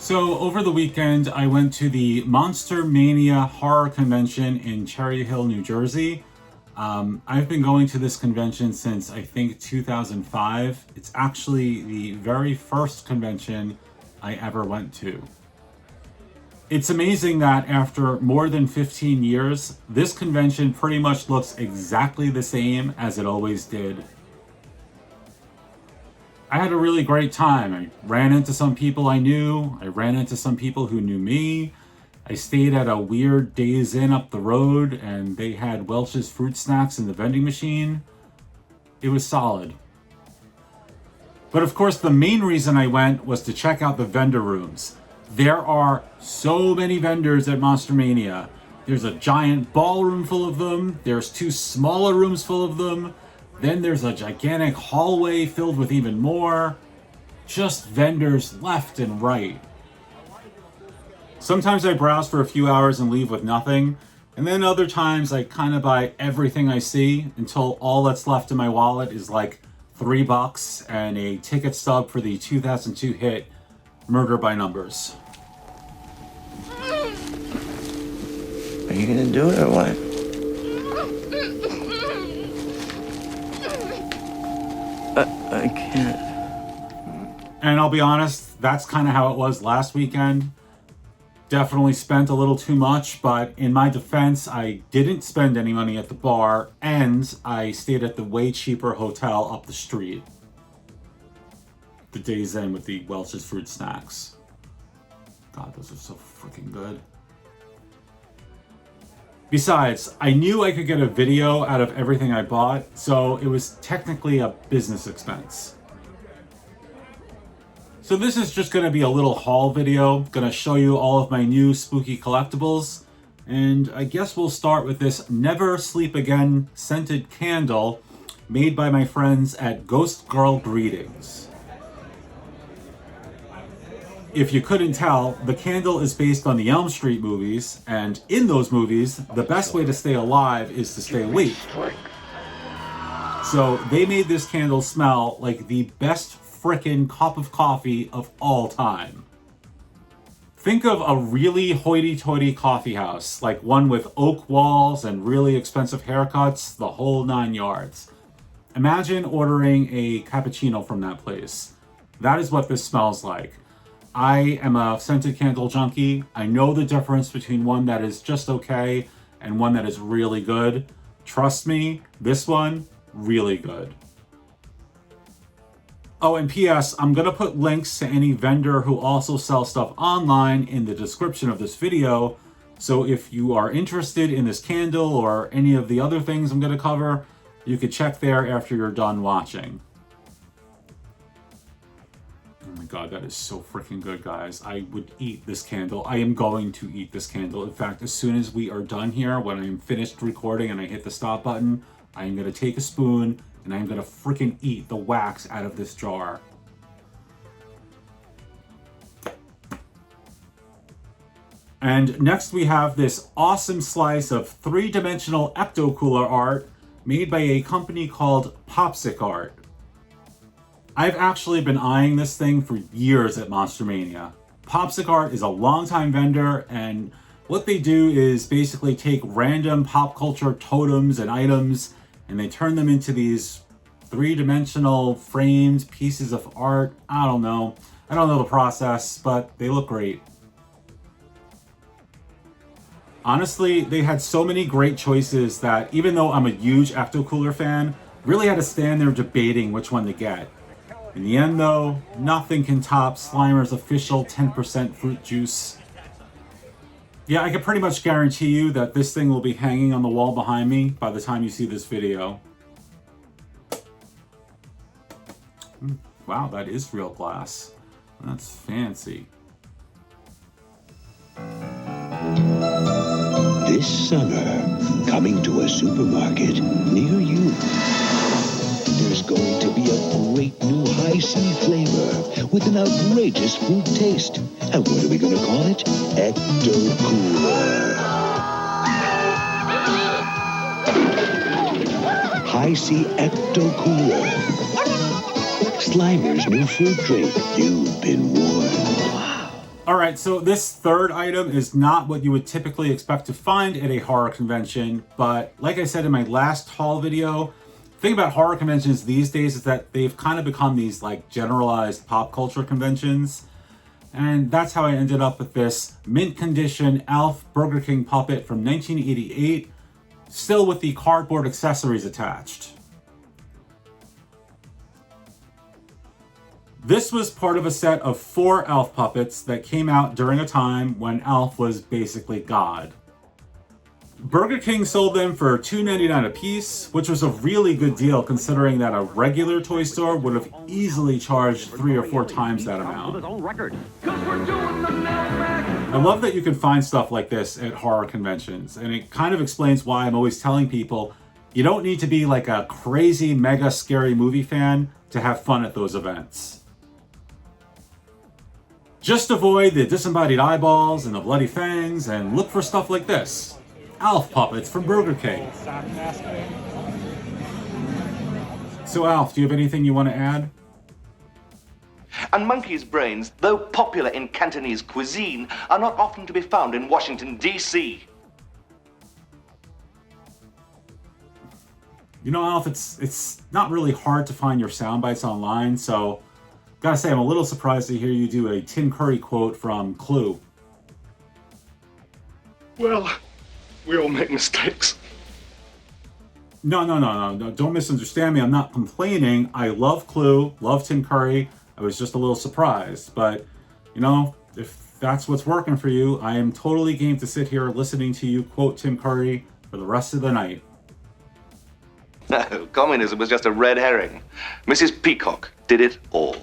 So over the weekend, I went to the Monster-Mania horror convention in Cherry Hill, New Jersey. I've been going to this convention since I think 2005. It's actually the very first convention I ever went to. It's amazing that after more than 15 years, this convention pretty much looks exactly the same as it always did. I had a really great time. I ran into some people I knew. I ran into some people who knew me. I stayed at a weird Days Inn up the road, and they had Welch's fruit snacks in the vending machine. It was solid. But of course, the main reason I went was to check out the vendor rooms. There are so many vendors at Monster-Mania. There's a giant ballroom full of them. There's two smaller rooms full of them. Then there's a gigantic hallway filled with even more. Just vendors left and right. Sometimes I browse for a few hours and leave with nothing. And then other times I kind of buy everything I see until all that's left in my wallet is like $3 and a ticket stub for the 2002 hit Murder by Numbers. Are you gonna do it or what? I can't. And I'll be honest, that's kind of how it was last weekend. Definitely spent a little too much, but in my defense, I didn't spend any money at the bar, and I stayed at the way cheaper hotel up the street. The Days Inn with the Welch's fruit snacks. God, those are so freaking good. Besides, I knew I could get a video out of everything I bought, so it was technically a business expense. So this is just going to be a little haul video, going to show you all of my new spooky collectibles, and I guess we'll start with this Never Sleep Again scented candle made by my friends at Ghost Girl Greetings. If you couldn't tell, the candle is based on the Elm Street movies, and in those movies, the best way to stay alive is to stay awake. So they made this candle smell like the best frickin' cup of coffee of all time. Think of a really hoity-toity coffee house, like one with oak walls and really expensive haircuts, the whole 9 yards. Imagine ordering a cappuccino from that place. That is what this smells like. I am a scented candle junkie. I know the difference between one that is just okay and one that is really good. Trust me, this one, really good. Oh, and P.S., I'm going to put links to any vendor who also sells stuff online in the description of this video. So if you are interested in this candle or any of the other things I'm going to cover, you could check there after you're done watching. Oh my god, that is so freaking good, guys. I would eat this candle. I am going to eat this candle. In fact, as soon as we are done here, when I am finished recording and I hit the stop button, I am going to take a spoon and I am going to freaking eat the wax out of this jar. And next we have this awesome slice of three-dimensional ecto-cooler art made by a company called Popsic Art. I've actually been eyeing this thing for years at Monster-Mania. Popsic Art is a longtime vendor, and what they do is basically take random pop culture totems and items, and they turn them into these three-dimensional framed pieces of art. I don't know the process, but they look great. Honestly, they had so many great choices that even though I'm a huge Ecto-Cooler fan, really had to stand there debating which one to get. In the end though, nothing can top Slimer's official 10% fruit juice. Yeah, I can pretty much guarantee you that this thing will be hanging on the wall behind me by the time you see this video. Wow, that is real glass. That's fancy. This summer, coming to a supermarket near you. There's going to be a great new high-C flavor with an outrageous fruit taste. And what are we going to call it? Ecto-Cooler. High-C Ecto-Cooler. Slimer's new fruit drink. You've been warned. Wow. Alright, so this third item is not what you would typically expect to find at a horror convention, but like I said in my last haul video, the thing about horror conventions these days is that they've kind of become these like generalized pop culture conventions. And that's how I ended up with this mint condition Alf Burger King puppet from 1988, still with the cardboard accessories attached. This was part of a set of 4 Alf puppets that came out during a time when Alf was basically God. Burger King sold them for $2.99 a piece, which was a really good deal considering that a regular toy store would have easily charged 3 or 4 times that amount. I love that you can find stuff like this at horror conventions, and it kind of explains why I'm always telling people you don't need to be like a crazy mega scary movie fan to have fun at those events. Just avoid the disembodied eyeballs and the bloody fangs and look for stuff like this. Alf puppets from Burger King. So Alf, do you have anything you want to add? And monkey's brains, though popular in Cantonese cuisine, are not often to be found in Washington, D.C. You know, Alf, it's not really hard to find your sound bites online, so gotta say I'm a little surprised to hear you do a Tim Curry quote from Clue. Well, we all make mistakes. No, don't misunderstand me. I'm not complaining. I love Clue, love Tim Curry. I was just a little surprised, but you know, if that's what's working for you, I am totally game to sit here listening to you quote Tim Curry for the rest of the night. No, communism was just a red herring. Mrs. Peacock did it all.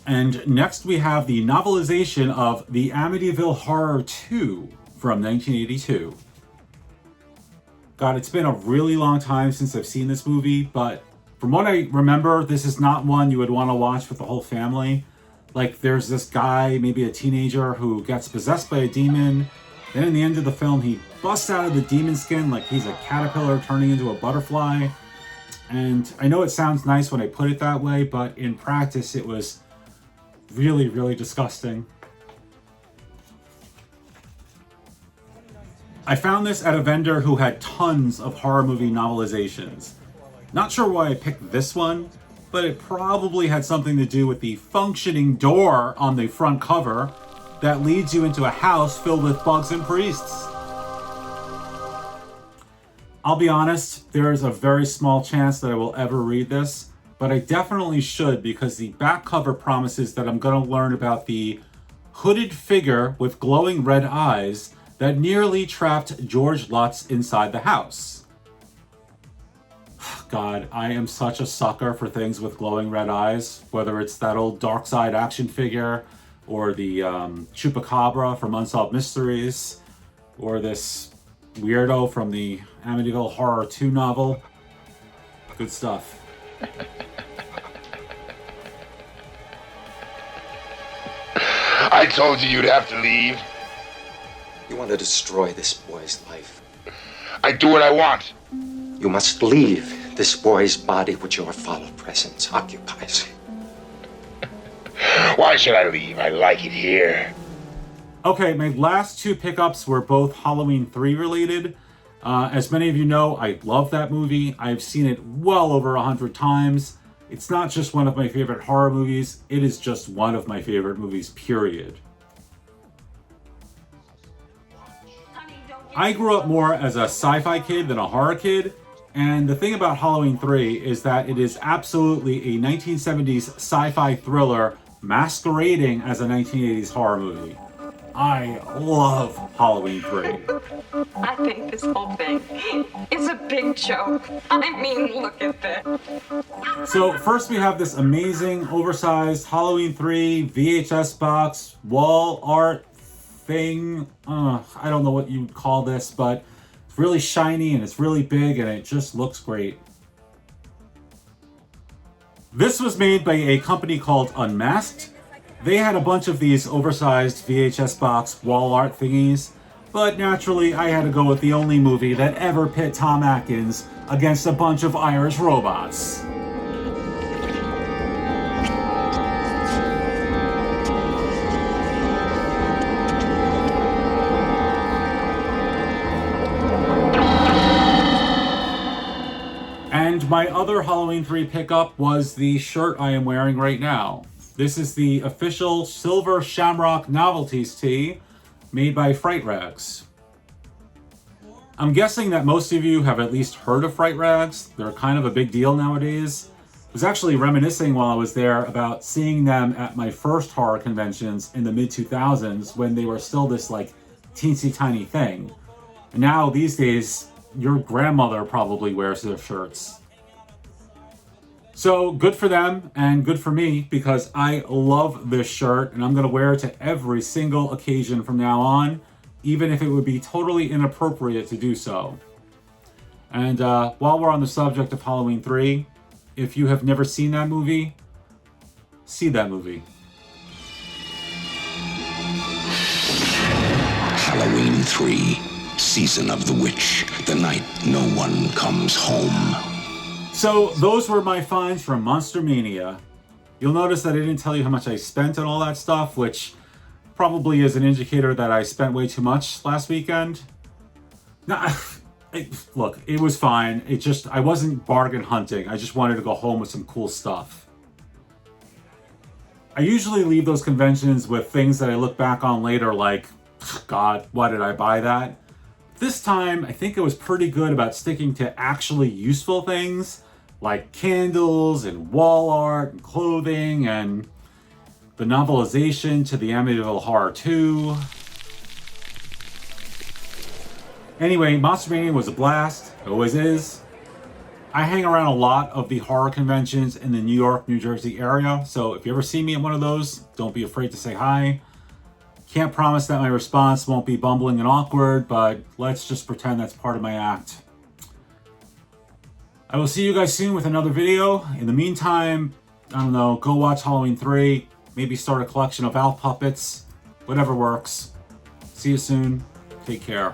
And next we have the novelization of The Amityville Horror 2 from 1982. God, it's been a really long time since I've seen this movie, but from what I remember, this is not one you would want to watch with the whole family. Like, there's this guy, maybe a teenager, who gets possessed by a demon. Then in the end of the film, he busts out of the demon skin like he's a caterpillar turning into a butterfly. And I know it sounds nice when I put it that way, but in practice it was really, really disgusting. I found this at a vendor who had tons of horror movie novelizations. Not sure why I picked this one, but it probably had something to do with the functioning door on the front cover that leads you into a house filled with bugs and priests. I'll be honest, there is a very small chance that I will ever read this, but I definitely should because the back cover promises that I'm going to learn about the hooded figure with glowing red eyes that nearly trapped George Lutz inside the house. God, I am such a sucker for things with glowing red eyes, whether it's that old Dark Side action figure, or the Chupacabra from Unsolved Mysteries, or this weirdo from the Amityville Horror 2 novel. Good stuff. I told you you'd have to leave. You want to destroy this boy's life. I do what I want. You must leave this boy's body which your foul presence occupies. Why should I leave? I like it here. Okay, my last 2 pickups were both Halloween 3 related. As many of you know, I love that movie. I've seen it well over 100 times. It's not just one of my favorite horror movies, it is just one of my favorite movies, period. I grew up more as a sci-fi kid than a horror kid, and the thing about Halloween 3 is that it is absolutely a 1970s sci-fi thriller masquerading as a 1980s horror movie. I love Halloween 3. I think this whole thing is a big joke. I mean, look at this. So first we have this amazing oversized Halloween 3 VHS box wall art thing. I don't know what you'd call this, but it's really shiny and it's really big and it just looks great. This was made by a company called Unmasked. They had a bunch of these oversized VHS box wall art thingies, but naturally I had to go with the only movie that ever pit Tom Atkins against a bunch of Irish robots. And my other Halloween 3 pickup was the shirt I am wearing right now. This is the official Silver Shamrock Novelties tee made by Fright Rags. I'm guessing that most of you have at least heard of Fright Rags. They're kind of a big deal nowadays. I was actually reminiscing while I was there about seeing them at my first horror conventions in the mid-2000s when they were still this like teensy tiny thing. And now these days, your grandmother probably wears their shirts. So good for them and good for me because I love this shirt and I'm going to wear it to every single occasion from now on, even if it would be totally inappropriate to do so. And while we're on the subject of Halloween 3, if you have never seen that movie, see that movie. Halloween 3, Season of the Witch, the night no one comes home. So those were my finds from Monster-Mania. You'll notice that I didn't tell you how much I spent on all that stuff, which probably is an indicator that I spent way too much last weekend. Nah, look, it was fine. I wasn't bargain hunting. I just wanted to go home with some cool stuff. I usually leave those conventions with things that I look back on later like, God, why did I buy that? This time, I think it was pretty good about sticking to actually useful things like candles and wall art and clothing and the novelization to the Amityville Horror 2. Anyway, Monster-Mania was a blast. It always is. I hang around a lot of the horror conventions in the New York, New Jersey area, so if you ever see me at one of those, don't be afraid to say hi. Can't promise that my response won't be bumbling and awkward, but let's just pretend that's part of my act. I will see you guys soon with another video. In the meantime, I don't know, go watch Halloween 3, maybe start a collection of Alf puppets, whatever works. See you soon. Take care.